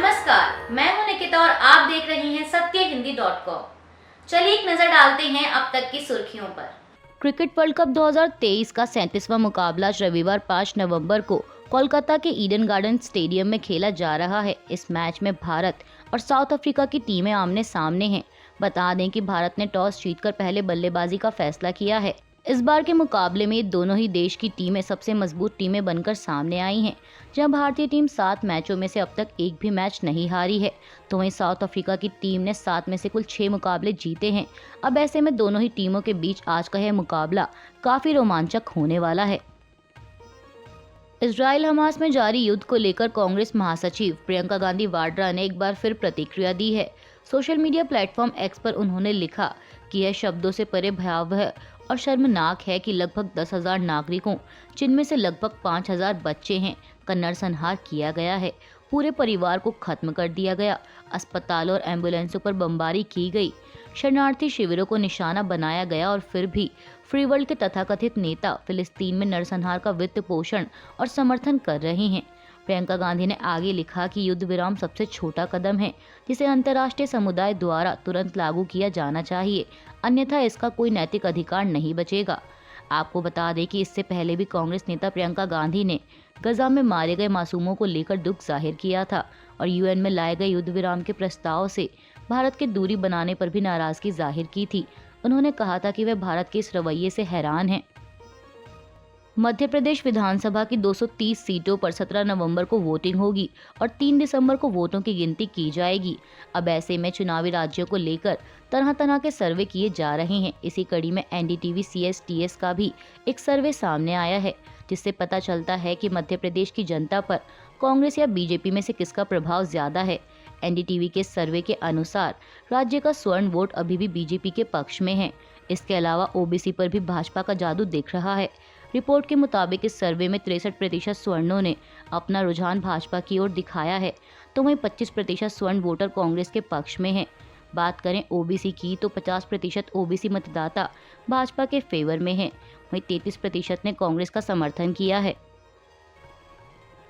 नमस्कार, मैं हूं निकिता और आप देख रहे हैं सत्यहिंदी.com। चलिए एक नजर डालते हैं अब तक की सुर्खियों पर। क्रिकेट वर्ल्ड कप 2023 का 37वां मुकाबला रविवार 5 नवंबर को कोलकाता के ईडन गार्डन स्टेडियम में खेला जा रहा है। इस मैच में भारत और साउथ अफ्रीका की टीमें आमने सामने हैं। बता दें कि भारत ने टॉस जीतकर पहले बल्लेबाजी का फैसला किया है। इस बार के मुकाबले में दोनों ही देश की टीमें सबसे मजबूत टीमें बनकर सामने आई हैं। जहां भारतीय टीम 7 मैचों में से अब तक एक भी मैच नहीं हारी है, तो वहीं साउथ अफ्रीका की टीम ने 7 में से कुल 6 मुकाबले जीते हैं। अब ऐसे में दोनों ही टीमों के बीच आज का यह मुकाबला काफी रोमांचक होने वाला है। इजराइल हमास में जारी युद्ध को लेकर कांग्रेस महासचिव प्रियंका गांधी वाड्रा ने एक बार फिर प्रतिक्रिया दी है। सोशल मीडिया प्लेटफॉर्म एक्स पर उन्होंने लिखा कि यह शब्दों से परे भयावह और शर्मनाक है कि लगभग 10,000 नागरिकों, जिनमें से लगभग 5,000 बच्चे हैं, का नरसंहार किया गया है। पूरे परिवार को खत्म कर दिया गया। अस्पतालों और एम्बुलेंसों पर बमबारी की गई। शरणार्थी शिविरों को निशाना बनाया गया और फिर भी फ्री वर्ल्ड के तथाकथित नेता फिलिस्तीन में नरसंहार का वित्त पोषण और समर्थन कर रहे हैं। प्रियंका गांधी ने आगे लिखा कि युद्ध विराम सबसे छोटा कदम है जिसे अंतर्राष्ट्रीय समुदाय द्वारा तुरंत लागू किया जाना चाहिए, अन्यथा इसका कोई नैतिक अधिकार नहीं बचेगा। आपको बता दें कि इससे पहले भी कांग्रेस नेता प्रियंका गांधी ने गजा में मारे गए मासूमों को लेकर दुख जाहिर किया था और यूएन में लाए गए युद्ध विराम के प्रस्ताव से भारत के दूरी बनाने पर भी नाराजगी जाहिर की थी। उन्होंने कहा था कि वे भारत के इस रवैये से हैरान हैं। मध्य प्रदेश विधानसभा की 230 सीटों पर 17 नवंबर को वोटिंग होगी और 3 दिसंबर को वोटों की गिनती की जाएगी। अब ऐसे में चुनावी राज्यों को लेकर तरह तरह के सर्वे किए जा रहे हैं। इसी कड़ी में एनडीटीवी CSTS का भी एक सर्वे सामने आया है, जिससे पता चलता है कि मध्य प्रदेश की जनता पर कांग्रेस या बीजेपी में से किसका प्रभाव ज्यादा है। एनडीटीवी के सर्वे के अनुसार राज्य का स्वर्ण वोट अभी भी बीजेपी के पक्ष में है। इसके अलावा ओबीसी पर भी भाजपा का जादू दिख रहा है। रिपोर्ट के मुताबिक इस सर्वे में 63% स्वर्णों ने अपना रुझान भाजपा की ओर दिखाया है, तो वहीं 25% स्वर्ण वोटर कांग्रेस के पक्ष में हैं। बात करें ओबीसी की तो 50% ओबीसी मतदाता भाजपा के फेवर में हैं, वहीं 33% ने कांग्रेस का समर्थन किया है।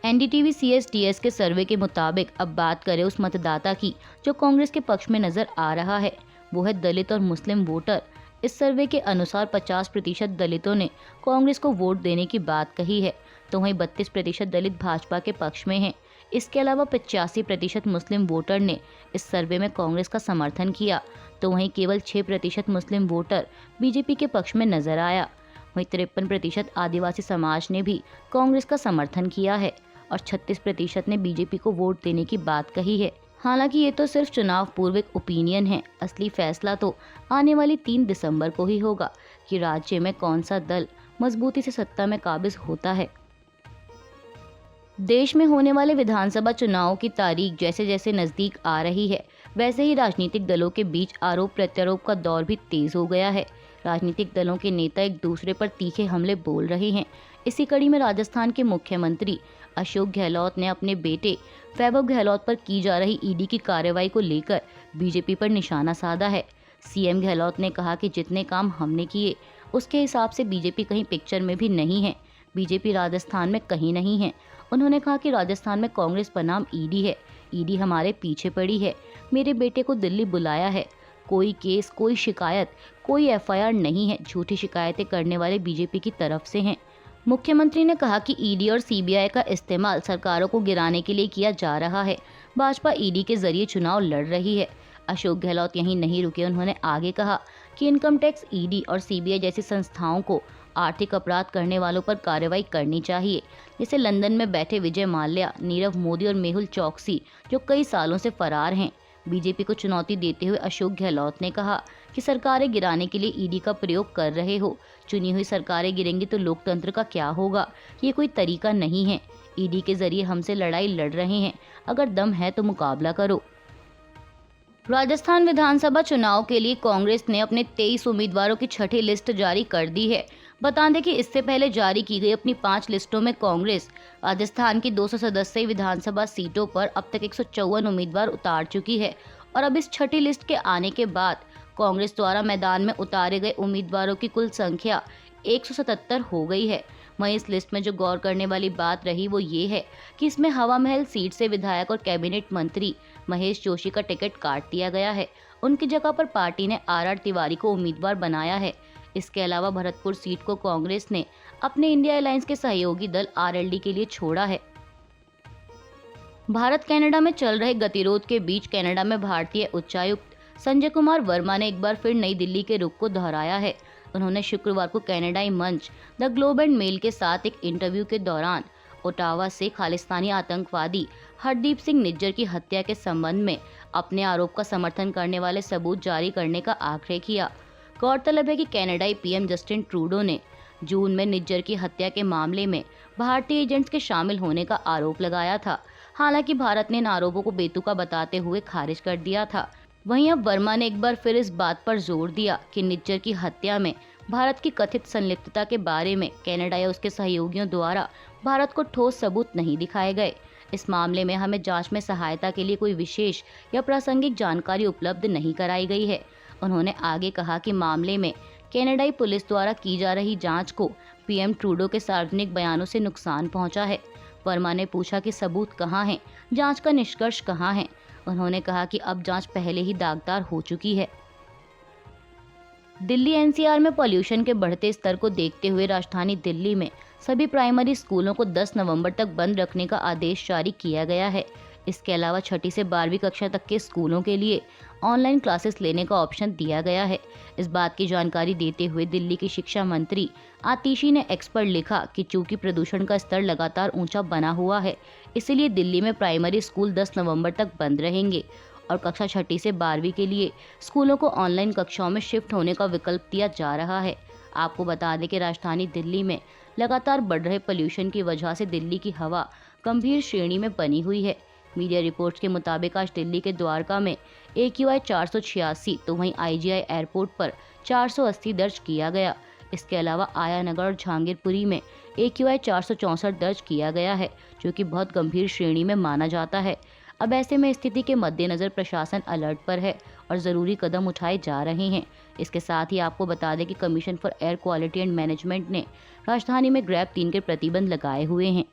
एनडीटीवी CSTS के सर्वे के मुताबिक अब बात करें उस मतदाता की जो कांग्रेस के पक्ष में नजर आ रहा है, वो है दलित और मुस्लिम वोटर। इस सर्वे के अनुसार 50% दलितों ने कांग्रेस को वोट देने की बात कही है, तो वहीं 32% दलित भाजपा के पक्ष में हैं। इसके अलावा 85% मुस्लिम वोटर ने इस सर्वे में कांग्रेस का समर्थन किया, तो वहीं केवल 6% मुस्लिम वोटर बीजेपी के पक्ष में नजर आया। वहीं 53% आदिवासी समाज ने भी कांग्रेस का समर्थन किया है और 36% ने बीजेपी को वोट देने की बात कही है। हालांकि ये तो सिर्फ चुनाव पूर्वक ओपिनियन है। असली फैसला तो आने वाली 3 दिसंबर को ही होगा कि राज्य में कौन सा दल मजबूती से सत्ता में काबिज होता है। देश में होने वाले विधानसभा चुनावों की तारीख जैसे जैसे नजदीक आ रही है, वैसे ही राजनीतिक दलों के बीच आरोप प्रत्यारोप का दौर भी तेज हो गया है। राजनीतिक दलों के नेता एक दूसरे पर तीखे हमले बोल रहे हैं। इसी कड़ी में राजस्थान के मुख्यमंत्री अशोक गहलोत ने अपने बेटे वैभव गहलोत पर की जा रही ईडी की कार्रवाई को लेकर बीजेपी पर निशाना साधा है। सीएम गहलोत ने कहा कि जितने काम हमने किए उसके हिसाब से बीजेपी कहीं पिक्चर में भी नहीं है। बीजेपी राजस्थान में कहीं नहीं है। उन्होंने कहा कि राजस्थान में कांग्रेस बनाम ईडी है। ईडी हमारे पीछे पड़ी है। मेरे बेटे को दिल्ली बुलाया है। कोई केस, कोई शिकायत, कोई FIR नहीं है। झूठी शिकायतें करने वाले बीजेपी की तरफ से हैं। मुख्यमंत्री ने कहा कि ईडी और CBI का इस्तेमाल सरकारों को गिराने के लिए किया जा रहा है। भाजपा ईडी के जरिए चुनाव लड़ रही है। अशोक गहलोत यहीं नहीं रुके। उन्होंने आगे कहा कि इनकम टैक्स, ईडी और CBI जैसी संस्थाओं को आर्थिक अपराध करने वालों पर कार्रवाई करनी चाहिए, जैसे लंदन में बैठे विजय माल्या, नीरव मोदी और मेहुल चौकसी, जो कई सालों से फरार हैं। बीजेपी को चुनौती देते हुए अशोक गहलोत ने कहा कि सरकारें गिराने के लिए ईडी का प्रयोग कर रहे हो। चुनी हुई सरकारें गिरेंगी तो लोकतंत्र का क्या होगा? ये कोई तरीका नहीं है। ईडी के जरिए हमसे लड़ाई लड़ रहे हैं। अगर दम है तो मुकाबला करो। राजस्थान विधानसभा चुनाव के लिए कांग्रेस ने अपने 23 उम्मीदवारों की छठी लिस्ट जारी कर दी है। बता दें कि इससे पहले जारी की गई अपनी 5 लिस्टों में कांग्रेस राजस्थान की 200 सदस्यीय विधानसभा सीटों पर अब तक 154 उम्मीदवार उतार चुकी है और अब इस छठी लिस्ट के आने के बाद कांग्रेस द्वारा मैदान में उतारे गए उम्मीदवारों की कुल संख्या 177 हो गई है। वहीं इस लिस्ट में जो गौर करने वाली बात रही वो ये है कि इसमें हवा महल सीट से विधायक और कैबिनेट मंत्री महेश जोशी का टिकट काट दिया गया है। उनकी जगह पर पार्टी ने आर तिवारी को उम्मीदवार बनाया है। इसके अलावा भरतपुर सीट को कांग्रेस ने अपने इंडिया अलायंस के सहयोगी दल आरएलडी के लिए छोड़ा है। भारत कनाडा में चल रहे गतिरोध के बीच कनाडा में भारतीय उच्चायुक्त संजय कुमार वर्मा ने एक बार फिर नई दिल्ली के रुख को दोहराया है। उन्होंने शुक्रवार को कनाडाई मंच द ग्लोब एंड मेल के साथ एक इंटरव्यू के दौरान ओटावा से खालिस्तानी आतंकवादी हरदीप सिंह निज्जर की हत्या के संबंध में अपने आरोप का समर्थन करने वाले सबूत जारी करने का आग्रह किया। गौरतलब है कि कनाडाई पीएम जस्टिन ट्रूडो ने जून में निज्जर की हत्या के मामले में भारतीय एजेंट्स के शामिल होने का आरोप लगाया था। हालांकि भारत ने इन आरोपों को बेतुका बताते हुए खारिज कर दिया था। वहीं अब वर्मा ने एक बार फिर इस बात पर जोर दिया कि निज्जर की हत्या में भारत की कथित संलिप्तता के बारे में कनाडा या उसके सहयोगियों द्वारा भारत को ठोस सबूत नहीं दिखाए गए। इस मामले में हमें जांच में सहायता के लिए कोई विशेष या प्रासंगिक जानकारी उपलब्ध नहीं कराई गई है। उन्होंने आगे कहा कि मामले में कनाडाई पुलिस द्वारा की जा रही जांच को पीएम ट्रूडो के सार्वजनिक बयानों से नुकसान पहुंचा है। वर्मा ने पूछा कि सबूत कहां हैं, जांच का निष्कर्ष कहां है। उन्होंने कहा कि अब जांच पहले ही दागदार हो चुकी है। दिल्ली एनसीआर में पॉल्यूशन के बढ़ते स्तर को देखते हुए राजधानी दिल्ली में सभी प्राइमरी स्कूलों को 10 नवंबर तक बंद रखने का आदेश जारी किया गया है। इसके अलावा 6ठी से 12वीं कक्षा तक के स्कूलों के लिए ऑनलाइन क्लासेस लेने का ऑप्शन दिया गया है। इस बात की जानकारी देते हुए दिल्ली की शिक्षा मंत्री आतिशी ने एक्स पर लिखा कि चूंकि प्रदूषण का स्तर लगातार ऊंचा बना हुआ है, इसलिए दिल्ली में प्राइमरी स्कूल 10 नवंबर तक बंद रहेंगे और कक्षा 6ठी से 12वीं के लिए स्कूलों को ऑनलाइन कक्षाओं में शिफ्ट होने का विकल्प दिया जा रहा है। आपको बता दें कि राजधानी दिल्ली में लगातार बढ़ रहे पोल्यूशन की वजह से दिल्ली की हवा गंभीर श्रेणी में बनी हुई है। मीडिया रिपोर्ट्स के मुताबिक आज दिल्ली के द्वारका में AQI 486 तो वहीं IGI एयरपोर्ट पर 480 दर्ज किया गया। इसके अलावा आया नगर और जहांगीरपुरी में AQI 464 दर्ज किया गया है, जो कि बहुत गंभीर श्रेणी में माना जाता है। अब ऐसे में स्थिति के मद्देनजर प्रशासन अलर्ट पर है और ज़रूरी कदम उठाए जा रहे हैं। इसके साथ ही आपको बता दें कि commission for air quality and management ने राजधानी में ग्रैब 3 के प्रतिबंध लगाए हुए हैं।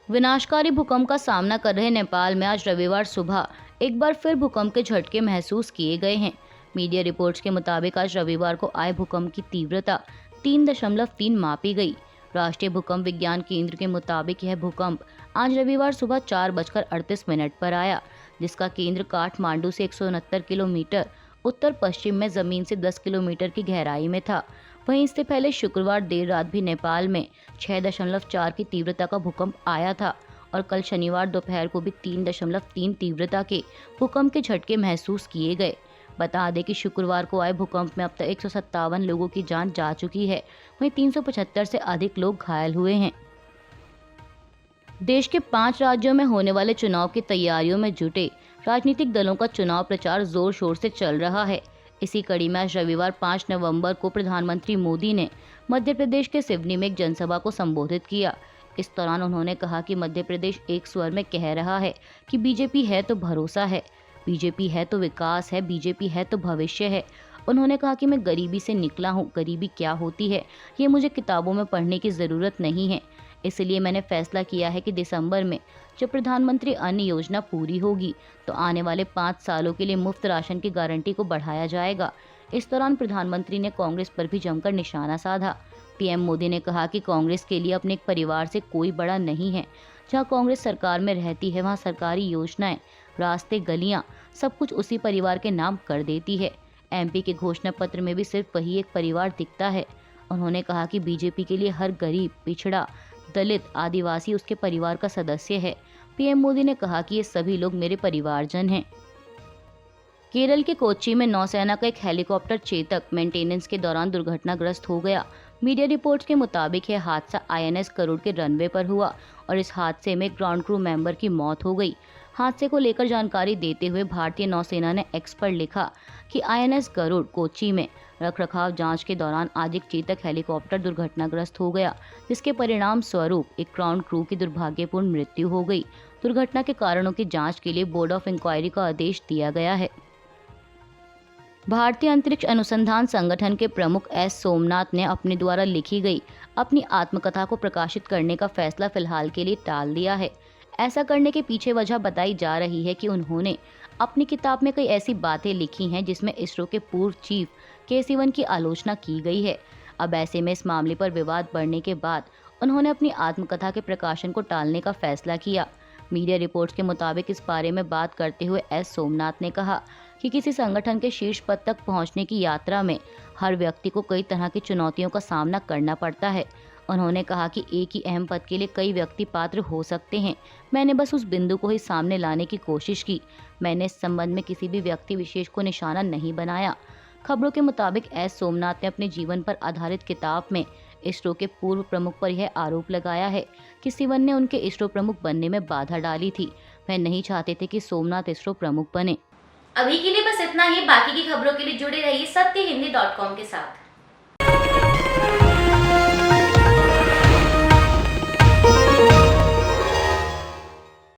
विनाशकारी भूकंप का सामना कर रहे नेपाल में आज रविवार सुबह एक बार फिर भूकंप के झटके महसूस किए गए हैं। मीडिया रिपोर्ट्स के मुताबिक आज रविवार को आए भूकंप की तीव्रता 3.3 मापी गई। राष्ट्रीय भूकंप विज्ञान केंद्र के मुताबिक यह भूकंप आज रविवार सुबह 4:38 पर आया, जिसका केंद्र काठमांडू से 169 किलोमीटर उत्तर पश्चिम में जमीन से 10 किलोमीटर की गहराई में था। वहीं इससे पहले शुक्रवार देर रात भी नेपाल में 6.4 की तीव्रता का भूकंप आया था और कल शनिवार दोपहर को भी 3.3 तीव्रता के भूकंप के झटके महसूस किए गए। बता दें कि शुक्रवार को आए भूकंप में अब तक 157 लोगों की जान जा चुकी है, वहीं 375 से अधिक लोग घायल हुए हैं। देश के 5 राज्यों में होने वाले चुनाव की तैयारियों में जुटे राजनीतिक दलों का चुनाव प्रचार जोर शोर से चल रहा है। इसी कड़ी में आज रविवार 5 नवंबर को प्रधानमंत्री मोदी ने मध्य प्रदेश के सिवनी में एक जनसभा को संबोधित किया। इस दौरान उन्होंने कहा कि मध्य प्रदेश एक स्वर में कह रहा है कि बीजेपी है तो भरोसा है, बीजेपी है तो विकास है, बीजेपी है तो भविष्य है। उन्होंने कहा कि मैं गरीबी से निकला हूँ, गरीबी क्या होती है ये मुझे किताबों में पढ़ने की ज़रूरत नहीं है। इसलिए मैंने फैसला किया है कि दिसंबर में जब प्रधानमंत्री अन्न योजना पूरी होगी तो आने वाले 5 सालों के लिए मुफ्त राशन की गारंटी को बढ़ाया जाएगा। इस दौरान प्रधानमंत्री ने कांग्रेस पर भी जमकर निशाना साधा। पीएम मोदी ने कहा कि कांग्रेस के लिए अपने एक परिवार से कोई बड़ा नहीं है। जहां कांग्रेस सरकार में रहती है वहां सरकारी योजनाएं, रास्ते, गलियां सब कुछ उसी परिवार के नाम कर देती है। MP के घोषणा पत्र में भी सिर्फ वही एक परिवार दिखता है। उन्होंने कहा कि बीजेपी के लिए हर गरीब, पिछड़ा, दलित, आदिवासी उसके परिवार का सदस्य है। पीएम मोदी ने कहा कि ये सभी लोग मेरे परिवारजन हैं। केरल के कोच्चि में नौसेना का एक हेलीकॉप्टर चेतक मेंटेनेंस के दौरान दुर्घटनाग्रस्त हो गया। मीडिया रिपोर्ट्स के मुताबिक यह हादसा INS गरुड़ के रनवे पर हुआ और इस हादसे में ग्राउंड क्रू मेंबर की मौत हो गई। हादसे को लेकर जानकारी देते हुए भारतीय नौसेना ने एक्स पर लिखा कि INS गरुड़ कोच्चि में रखरखाव जांच के दौरान आज एक चेतक हेलीकॉप्टर दुर्घटनाग्रस्त हो गया, जिसके परिणाम स्वरूप एक ग्राउंड क्रू की दुर्भाग्यपूर्ण मृत्यु हो गई। दुर्घटना के कारणों की जांच के लिए बोर्ड ऑफ इंक्वायरी का आदेश दिया गया है। भारतीय अंतरिक्ष अनुसंधान संगठन के प्रमुख एस सोमनाथ ने अपने द्वारा लिखी गई अपनी आत्मकथा को प्रकाशित करने का फैसला फिलहाल के लिए टाल दिया है। ऐसा करने के पीछे वजह बताई जा रही है कि उन्होंने अपनी किताब में कई ऐसी बातें लिखी हैं जिसमें इसरो के पूर्व चीफ के सिवन की आलोचना की गई है। अब ऐसे में इस मामले पर विवाद बढ़ने के बाद उन्होंने अपनी आत्मकथा के प्रकाशन को टालने का फैसला किया। मीडिया रिपोर्ट्स के मुताबिक इस बारे में बात करते हुए एस सोमनाथ ने कहा कि किसी संगठन के शीर्ष पद तक पहुंचने की यात्रा में हर व्यक्ति को कई तरह की चुनौतियों का सामना करना पड़ता है। उन्होंने कहा कि एक ही अहम पद के लिए कई व्यक्ति पात्र हो सकते हैं। मैंने बस उस बिंदु को ही सामने लाने की कोशिश की। मैंने इस संबंध में किसी भी व्यक्ति विशेष को निशाना नहीं बनाया। खबरों के मुताबिक एस सोमनाथ ने अपने जीवन पर आधारित किताब में इसरो के पूर्व प्रमुख पर यह आरोप लगाया है कि सिवन ने उनके इसरो प्रमुख बनने में बाधा डाली थी। वह नहीं चाहते थे कि सोमनाथ इसरो प्रमुख बने। अभी के लिए बस इतना ही। बाकी की खबरों के लिए जुड़े रहिए सत्यहिंदी.com के साथ।